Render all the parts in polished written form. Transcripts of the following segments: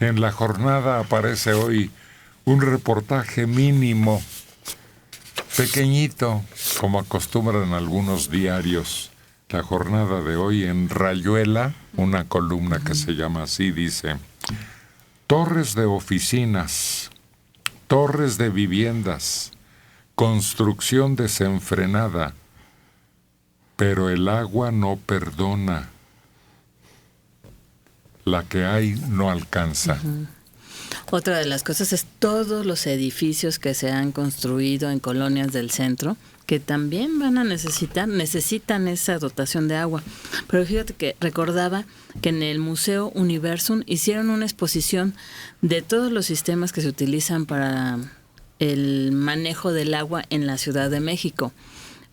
En la jornada aparece hoy un reportaje mínimo, pequeñito, como acostumbran algunos diarios. La jornada de hoy en Rayuela, una columna que se llama así, dice: torres de oficinas, torres de viviendas, construcción desenfrenada, pero el agua no perdona. La que hay no alcanza. Otra de las cosas es todos los edificios que se han construido en colonias del centro, que también van a necesitan esa dotación de agua. Pero fíjate que recordaba que en el Museo Universum hicieron una exposición de todos los sistemas que se utilizan para el manejo del agua en la Ciudad de México.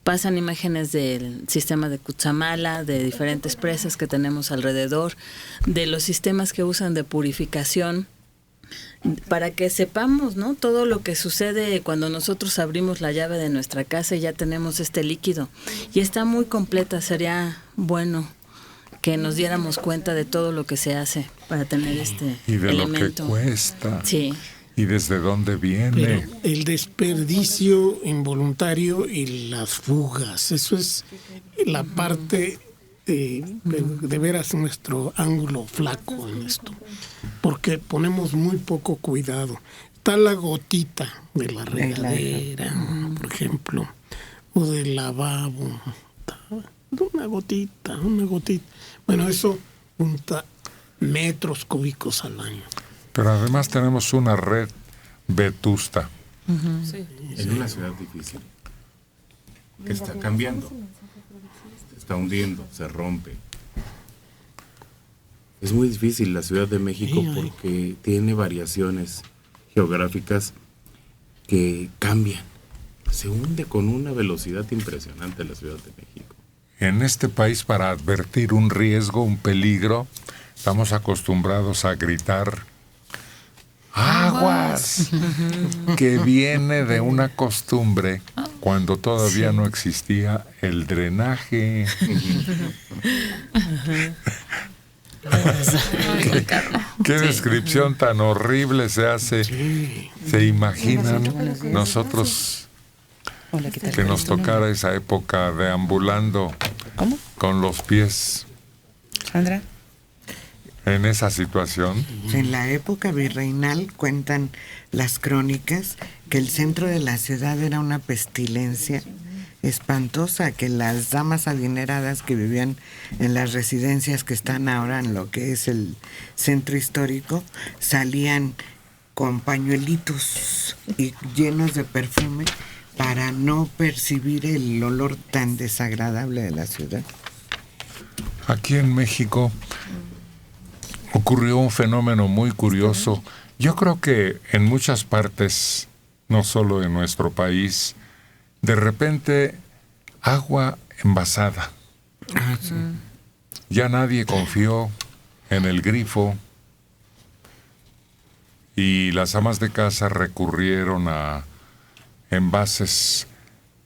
Pasan imágenes del sistema de Cutzamala, de diferentes presas que tenemos alrededor, de los sistemas que usan de purificación, para que sepamos, ¿no?, todo lo que sucede cuando nosotros abrimos la llave de nuestra casa y ya tenemos este líquido. Y está muy completa, sería bueno que nos diéramos cuenta de todo lo que se hace para tener este y de elemento. Lo que cuesta. Sí. ¿Y desde dónde viene? Pero el desperdicio involuntario y las fugas, eso es la parte de veras nuestro ángulo flaco en esto, porque ponemos muy poco cuidado. Está la gotita de la regadera, por ejemplo, o del lavabo, una gotita. Bueno, eso junta metros cúbicos al año. Pero además tenemos una red vetusta. Sí. En una ciudad difícil, que está cambiando, se está hundiendo, se rompe. Es muy difícil la Ciudad de México porque tiene variaciones geográficas que cambian. Se hunde con una velocidad impresionante la Ciudad de México. En este país, para advertir un riesgo, un peligro, estamos acostumbrados a gritar ¡aguas! Que viene de una costumbre cuando todavía no existía el drenaje. ¿Qué descripción tan horrible se hace? ¿Se imaginan nosotros que nos tocara esa época deambulando con los pies? Sandra. En esa situación. En la época virreinal cuentan las crónicas que el centro de la ciudad era una pestilencia espantosa, que las damas adineradas que vivían en las residencias que están ahora en lo que es el centro histórico salían con pañuelitos y llenos de perfume para no percibir el olor tan desagradable de la ciudad. Aquí en México ocurrió un fenómeno muy curioso. Yo creo que en muchas partes, no solo en nuestro país, de repente agua envasada. Sí. Ya nadie confió en el grifo y las amas de casa recurrieron a envases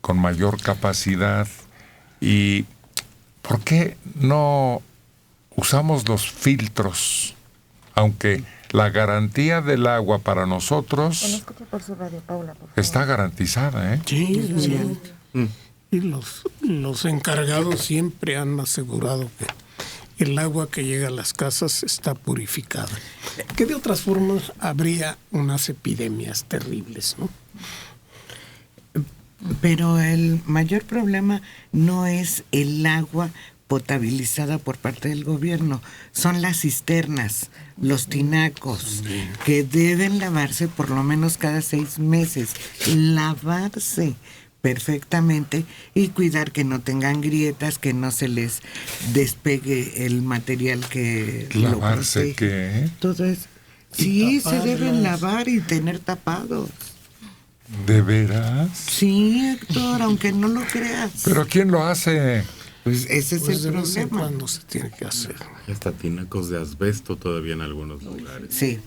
con mayor capacidad. ¿Y por qué no usamos los filtros? Aunque la garantía del agua para nosotros está garantizada, ¿eh? Sí, sí. Y los encargados siempre han asegurado que el agua que llega a las casas está purificada. Que de otras formas habría unas epidemias terribles, ¿no? Pero el mayor problema no es el agua potabilizada por parte del gobierno, son las cisternas, los tinacos, que deben lavarse por lo menos cada 6 meses, lavarse perfectamente y cuidar que no tengan grietas, que no se les despegue el material que ¿Lavarse lo qué? todo eso. Sí, se deben lavar y tener tapados. ¿De veras? Sí, Héctor, aunque no lo creas. ¿Pero quién lo hace? Pues ese es el problema. Cuando se tiene que hacer. Y hasta tinacos de asbesto todavía en algunos lugares. Sí.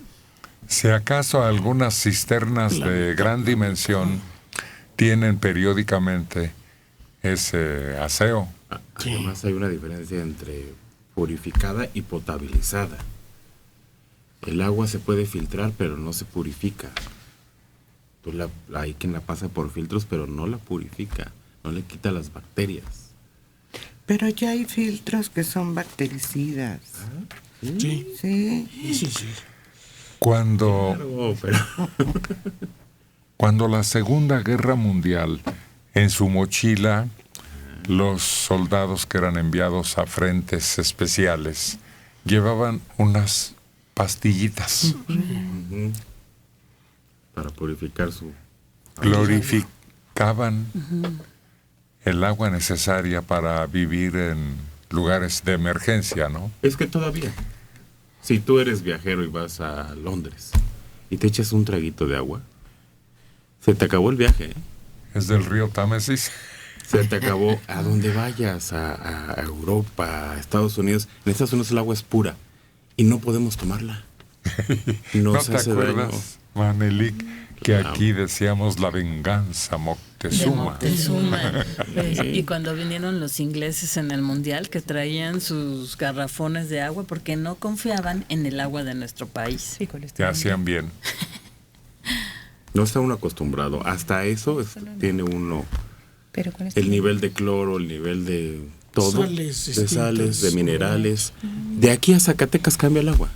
Si acaso algunas cisternas de gran dimensión tienen periódicamente ese aseo. Además hay una diferencia entre purificada y potabilizada. El agua se puede filtrar, pero no se purifica. Hay quien la pasa por filtros, pero no la purifica, no le quita las bacterias. Pero ya hay filtros que son bactericidas. Sí. Sí. Sí. Cuando Pero Cuando la Segunda Guerra Mundial, en su mochila, los soldados que eran enviados a frentes especiales llevaban unas pastillitas. para purificar su... Glorificaban el agua necesaria para vivir en lugares de emergencia, ¿no? Es que todavía, si tú eres viajero y vas a Londres y te echas un traguito de agua, se te acabó el viaje, ¿eh? Es del río Támesis. Se te acabó a donde vayas, a Europa, a Estados Unidos. En Estados Unidos el agua es pura y no podemos tomarla. ¿No Nos te hace daño. acuerdas, Manelik, que aquí decíamos la venganza De Moctezuma? Moctezuma. Y cuando vinieron los ingleses en el Mundial, que traían sus garrafones de agua porque no confiaban en el agua de nuestro país. Que hacían bien. No está uno acostumbrado. Hasta eso tiene uno el nivel de cloro, el nivel de todo, Sales de distintas. sales, de minerales. De aquí a Zacatecas cambia el agua.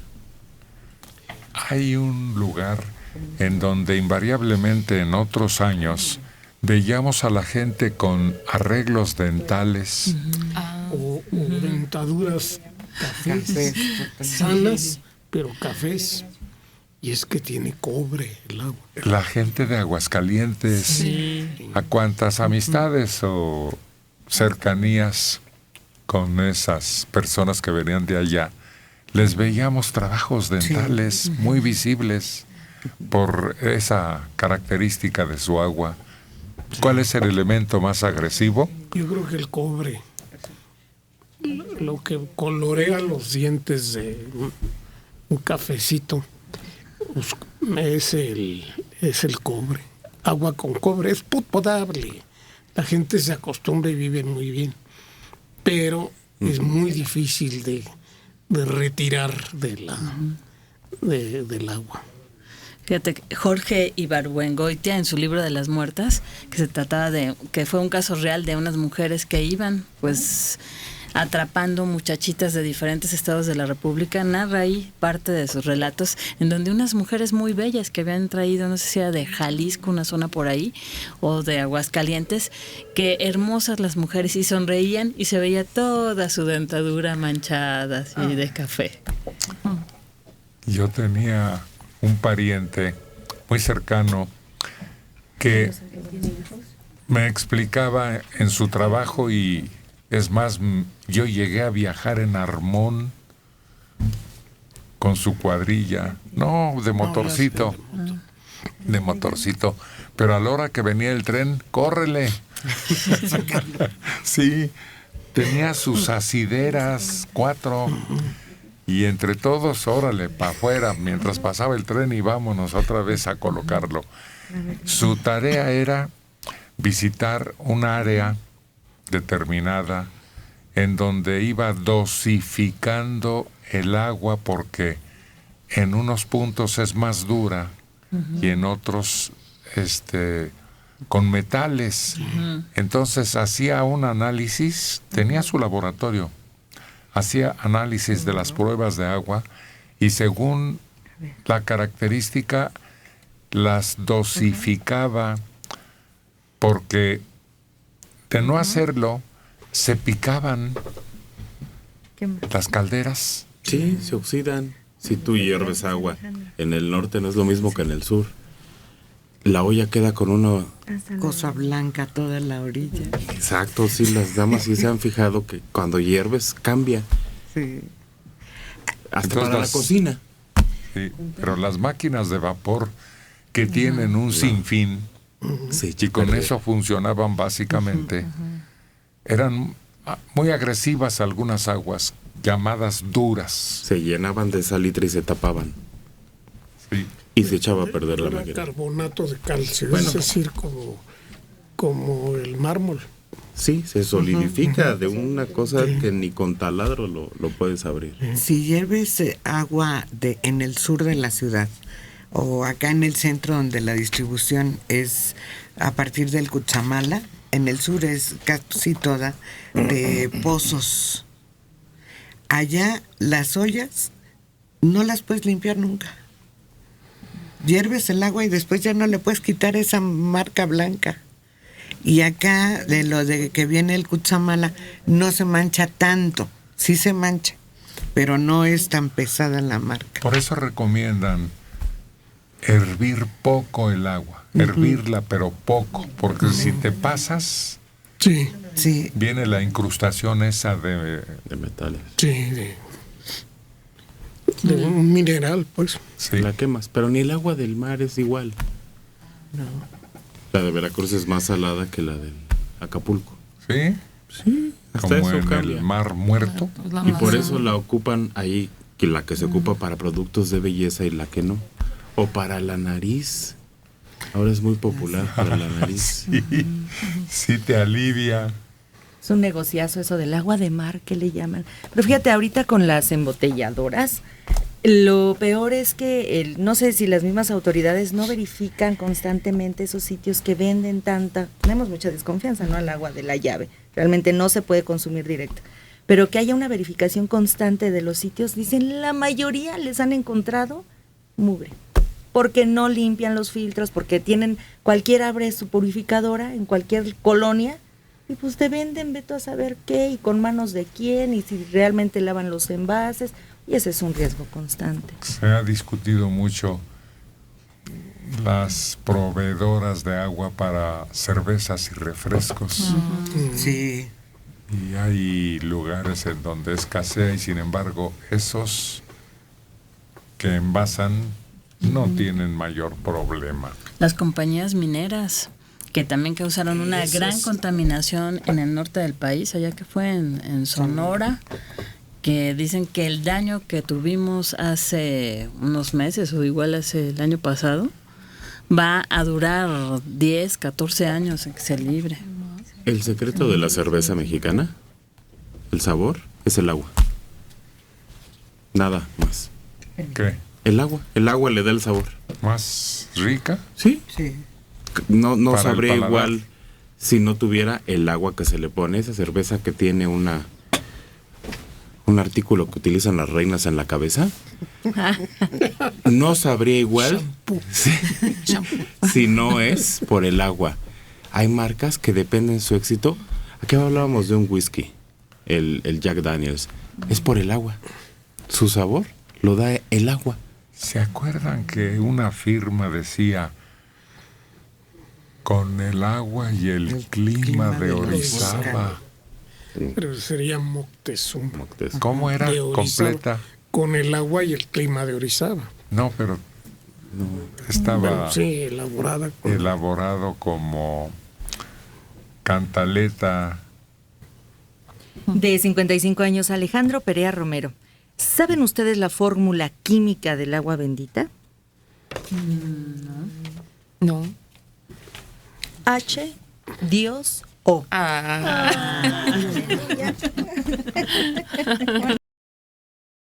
Hay un lugar en donde invariablemente en otros años veíamos a la gente con arreglos dentales, O dentaduras cafés, Cafés. sanas, pero cafés. Y es que tiene cobre el agua. la gente de Aguascalientes, a cuantas amistades o cercanías con esas personas que venían de allá, les veíamos trabajos dentales muy visibles por esa característica de su agua. ¿Cuál es el elemento más agresivo? Yo creo que el cobre, lo que colorea los dientes de un cafecito, es el cobre. Agua con cobre es potable. La gente se acostumbra y vive muy bien. Pero es muy difícil de retirar del agua. Fíjate, Jorge Ibargüengoitia, en su libro de las muertas, que se trataba que fue un caso real de unas mujeres que iban, pues, atrapando muchachitas de diferentes estados de la República, narra ahí parte de sus relatos, en donde unas mujeres muy bellas que habían traído, no sé si era de Jalisco, una zona por ahí, o de Aguascalientes, que hermosas las mujeres, y sonreían y se veía toda su dentadura manchada, así de café. Yo tenía un pariente muy cercano que me explicaba en su trabajo, y es más, yo llegué a viajar en Armón con su cuadrilla, de motorcito, pero a la hora que venía el tren, ¡córrele! Sí, tenía sus asideras, 4, y entre todos, órale, para afuera, mientras pasaba el tren y vámonos otra vez a colocarlo. Su tarea era visitar un área determinada en donde iba dosificando el agua, porque en unos puntos es más dura y en otros con metales. Entonces hacía un análisis, tenía su laboratorio, hacía análisis de las pruebas de agua y según la característica las dosificaba, porque de no hacerlo se picaban las calderas. Sí, se oxidan. Si tú hierves agua en el norte no es lo mismo que en el sur. La olla queda con una... Cosa blanca toda la orilla. Exacto, sí, las damas sí se han fijado que cuando hierves cambia. Sí. Hasta Entonces para la cocina. Sí, pero las máquinas de vapor que tienen un sinfín, Sí, y con eso funcionaban básicamente, eran muy agresivas algunas aguas, llamadas duras. se llenaban de salitre y se tapaban. Sí. Y se echaba a perder la Era máquina. carbonato de calcio, Bueno. es decir, como el mármol. Sí, se solidifica de una cosa que ni con taladro lo puedes abrir. Si hierves agua en el sur de la ciudad o acá en el centro donde la distribución es a partir del Cuchamala, en el sur es casi toda de pozos. Allá las ollas no las puedes limpiar nunca. Hierves el agua y después ya no le puedes quitar esa marca blanca. Y acá, de lo de que viene el Cuchamala, no se mancha tanto. Sí se mancha, pero no es tan pesada la marca. Por eso recomiendan hervir poco el agua. Hervirla, pero poco. Porque si te pasas, Sí, viene la incrustación esa de metales. sí, de un mineral, pues. sí. La quemas, pero ni el agua del mar es igual. No. La de Veracruz es más salada que la del Acapulco. ¿Sí? Sí, hasta Como eso en cambia. el Mar Muerto. Y por eso la ocupan ahí, que la que se ocupa para productos de belleza y la que no. O para la nariz. Ahora es muy popular para la nariz. Sí, sí te alivia. Es un negociazo eso del agua de mar, que le llaman. Pero fíjate, ahorita con las embotelladoras, lo peor es que no sé si las mismas autoridades no verifican constantemente esos sitios que venden tanta. Tenemos mucha desconfianza, ¿no?, al agua de la llave. Realmente no se puede consumir directo. Pero que haya una verificación constante de los sitios, dicen, la mayoría les han encontrado mugre. Porque no limpian los filtros, porque cualquiera abre su purificadora en cualquier colonia y pues te venden, vete a saber qué, y con manos de quién, y si realmente lavan los envases, y ese es un riesgo constante. Se ha discutido mucho las proveedoras de agua para cervezas y refrescos. Sí. Y hay lugares en donde escasea y sin embargo esos que envasan no tienen mayor problema. Las compañías mineras, que también causaron una gran contaminación en el norte del país, allá que fue en Sonora, que dicen que el daño que tuvimos hace unos meses o igual hace el año pasado, va a durar 10, 14 años en que se libre. El secreto de la cerveza mexicana, el sabor, es el agua. Nada más. ¿Qué? El agua le da el sabor. ¿Más rica? Sí. Sí. No Para el sabría paladar. igual si no tuviera el agua que se le pone, esa cerveza que tiene un artículo que utilizan las reinas en la cabeza. No sabría igual si no es por el agua. Hay marcas que dependen de su éxito. Aquí hablábamos de un whisky, el Jack Daniels. Es por el agua. Su sabor lo da el agua. ¿Se acuerdan que una firma decía con el agua y el clima de Orizaba? Pero sería Moctezuma. ¿Cómo era? De Orizaba, Completa. con el agua y el clima de Orizaba. No, pero estaba Bueno, sí, elaborada. elaborado como cantaleta. De 55 años, Alejandro Perea Romero. ¿Saben ustedes la fórmula química del agua bendita? No. H, Dios, O.